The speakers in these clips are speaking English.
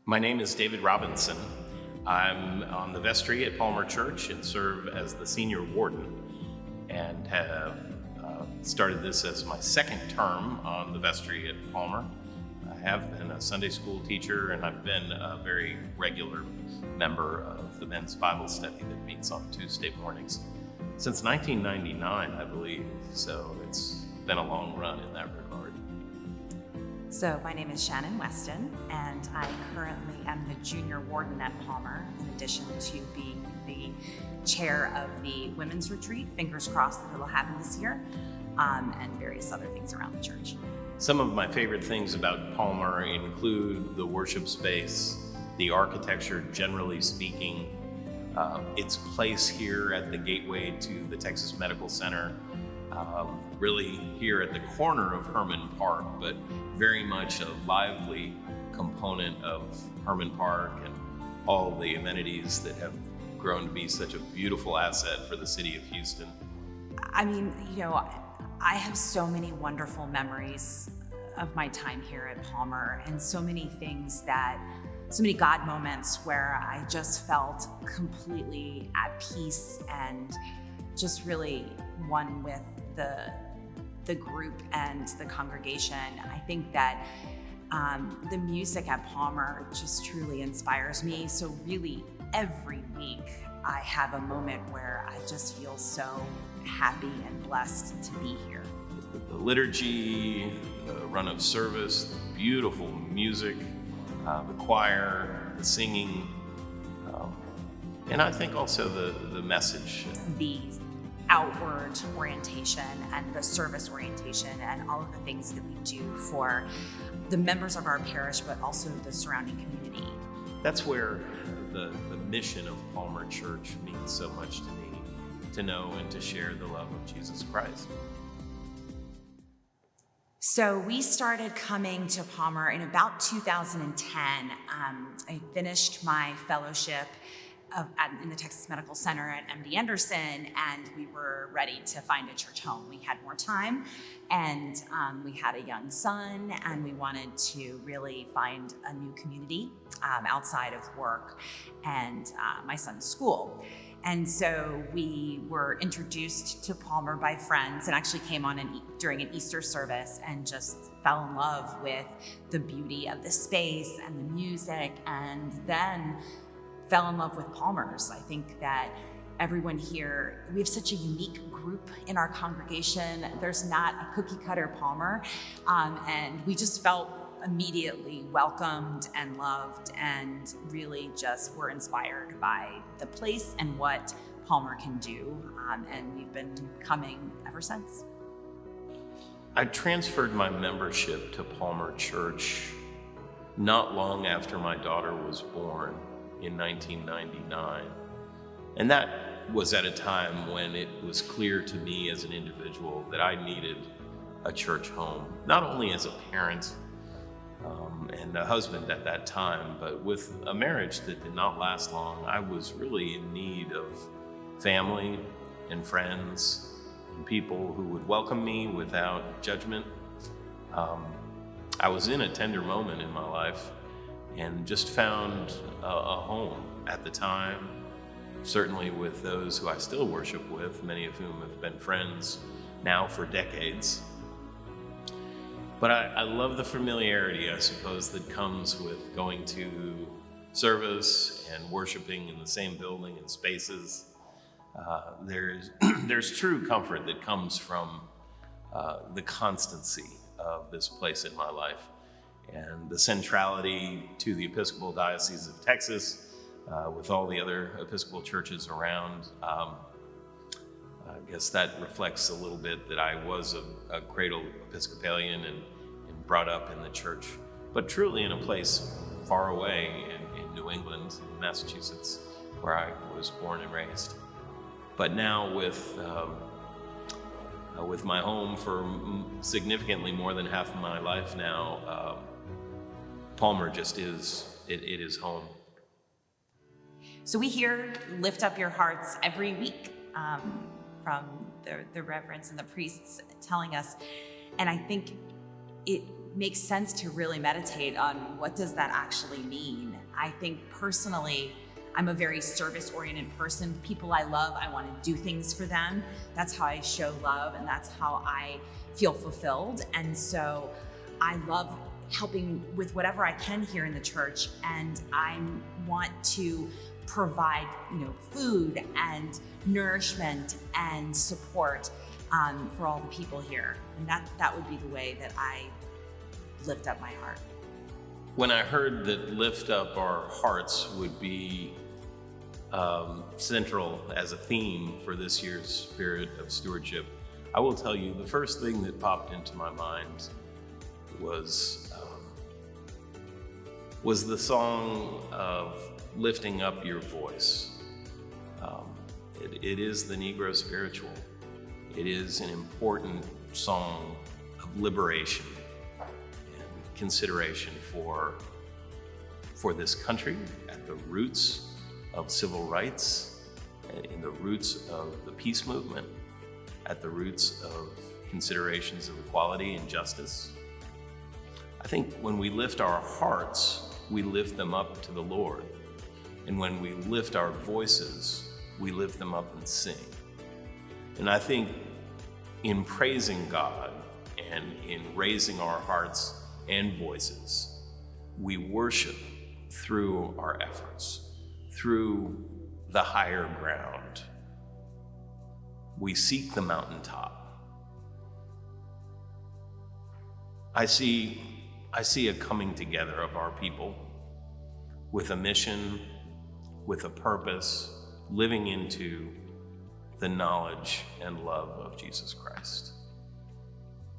My name is David Robinson. I'm on the vestry at Palmer Church and serve as the senior warden, and have started this as my second term on the vestry at Palmer. I have been a Sunday school teacher, and I've been a very regular member of the men's Bible study that meets on Tuesday mornings since 1999, I believe, so it's been a long run in that regard. So my name is Shannon Westin, and I currently am the junior warden at Palmer, in addition to being the chair of the women's retreat, fingers crossed that it'll happen this year, and various other things around the church. Some of my favorite things about Palmer include the worship space, the architecture, generally speaking, its place here at the gateway to the Texas Medical Center, really here at the corner of Herman Park, but very much a lively component of Herman Park and all the amenities that have grown to be such a beautiful asset for the city of Houston. I mean, I have so many wonderful memories of my time here at Palmer, and so many God moments where I just felt completely at peace and just really one with the group and the congregation. I think that the music at Palmer just truly inspires me. So really every week I have a moment where I just feel so happy and blessed to be here. The liturgy, the run of service, the beautiful music, the choir, the singing, and I think also the message. The outward orientation and the service orientation and all of the things that we do for the members of our parish, but also the surrounding community. That's where the mission of Palmer Church means so much to me, to know and to share the love of Jesus Christ. So we started coming to Palmer in about 2010. I finished my fellowship in the Texas Medical Center at MD Anderson, and we were ready to find a church home. We had more time, and we had a young son, and we wanted to really find a new community outside of work and my son's school. And so we were introduced to Palmer by friends, and actually came on during an Easter service and just fell in love with the beauty of the space and the music, and then fell in love with Palmer's. I think that everyone here, we have such a unique group in our congregation. There's not a cookie cutter Palmer, and we just felt immediately welcomed and loved, and really just were inspired by the place and what Palmer can do, and we've been coming ever since. I transferred my membership to Palmer Church not long after my daughter was born in 1999, and that was at a time when it was clear to me as an individual that I needed a church home, not only as a parent and a husband at that time, but with a marriage that did not last long. I was really in need of family and friends and people who would welcome me without judgment. I was in a tender moment in my life and just found a home at the time, certainly with those who I still worship with, many of whom have been friends now for decades. But I love the familiarity, I suppose, that comes with going to service and worshiping in the same building and spaces. There's true comfort that comes from the constancy of this place in my life, and the centrality to the Episcopal Diocese of Texas, with all the other Episcopal churches around. I guess that reflects a little bit that I was a cradle Episcopalian and brought up in the church, but truly in a place far away in New England, Massachusetts, where I was born and raised. But now with my home for significantly more than half of my life now, Palmer just is, it is home. So we hear Lift Up Your Hearts every week from the reverends and the priests telling us, and I think it makes sense to really meditate on what does that actually mean. I think personally, I'm a very service-oriented person. People I love, I want to do things for them. That's how I show love, and that's how I feel fulfilled. And so I love helping with whatever I can here in the church, and I want to provide, food and nourishment and support for all the people here. And that would be the way that I lift up my heart. When I heard that lift up our hearts would be central as a theme for this year's Spirit of Stewardship, I will tell you the first thing that popped into my mind was the song of lifting up your voice. It is the Negro spiritual. It is an important song of liberation and consideration for this country at the roots of civil rights, in the roots of the peace movement, at the roots of considerations of equality and justice. I think when we lift our hearts, we lift them up to the Lord. And when we lift our voices, we lift them up and sing. And I think in praising God and in raising our hearts and voices, we worship through our efforts, through the higher ground. We seek the mountaintop. I see a coming together of our people with a mission, with a purpose, living into the knowledge and love of Jesus Christ.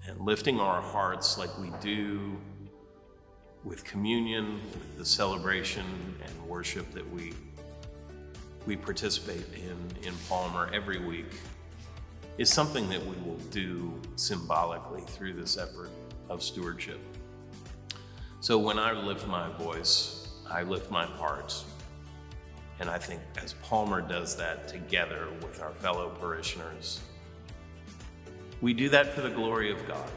And lifting our hearts like we do with communion, with the celebration and worship that we participate in Palmer every week, is something that we will do symbolically through this effort of stewardship. So when I lift my voice, I lift my heart. And I think as Palmer does that together with our fellow parishioners, we do that for the glory of God.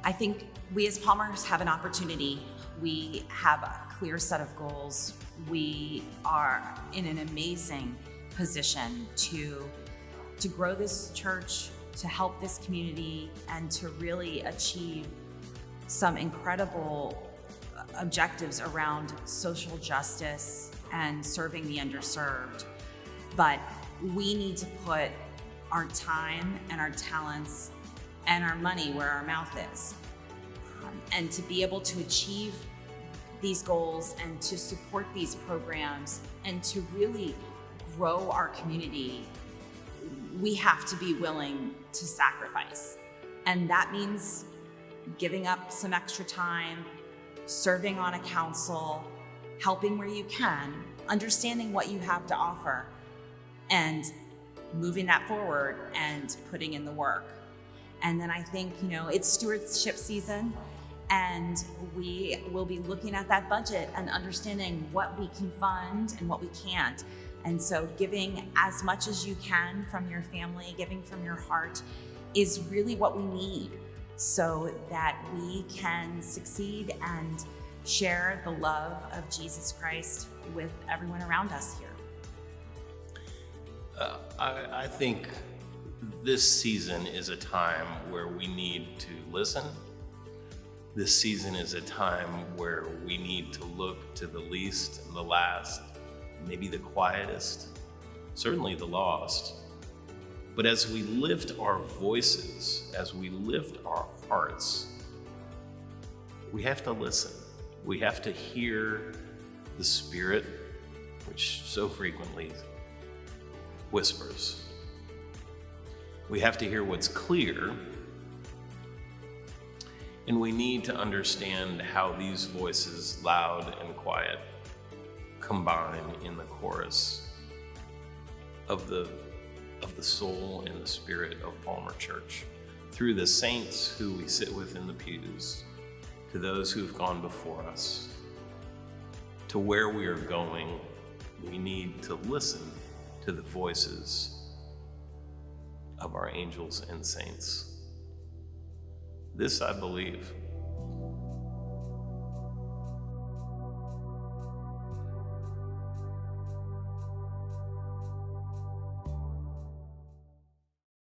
I think we as Palmers have an opportunity. We have a clear set of goals. We are in an amazing position to grow this church, to help this community, and to really achieve some incredible objectives around social justice and serving the underserved. But we need to put our time and our talents and our money where our mouth is. And to be able to achieve these goals and to support these programs and to really grow our community, we have to be willing to sacrifice. And that means giving up some extra time, serving on a council, helping where you can, understanding what you have to offer, and moving that forward and putting in the work. And then I think, it's stewardship season, and we will be looking at that budget and understanding what we can fund and what we can't. And so giving as much as you can from your family, giving from your heart, is really what we need so that we can succeed and share the love of Jesus Christ with everyone around us here. I think this season is a time where we need to listen. This season is a time where we need to look to the least and the last, maybe the quietest, certainly the lost. But as we lift our voices, as we lift our hearts, we have to listen. We have to hear the Spirit, which so frequently whispers. We have to hear what's clear, and we need to understand how these voices, loud and quiet, combine in the chorus of the soul and the spirit of Palmer Church, through the saints who we sit with in the pews, to those who have gone before us, to where we are going. We need to listen to the voices of our angels and saints. This, I believe,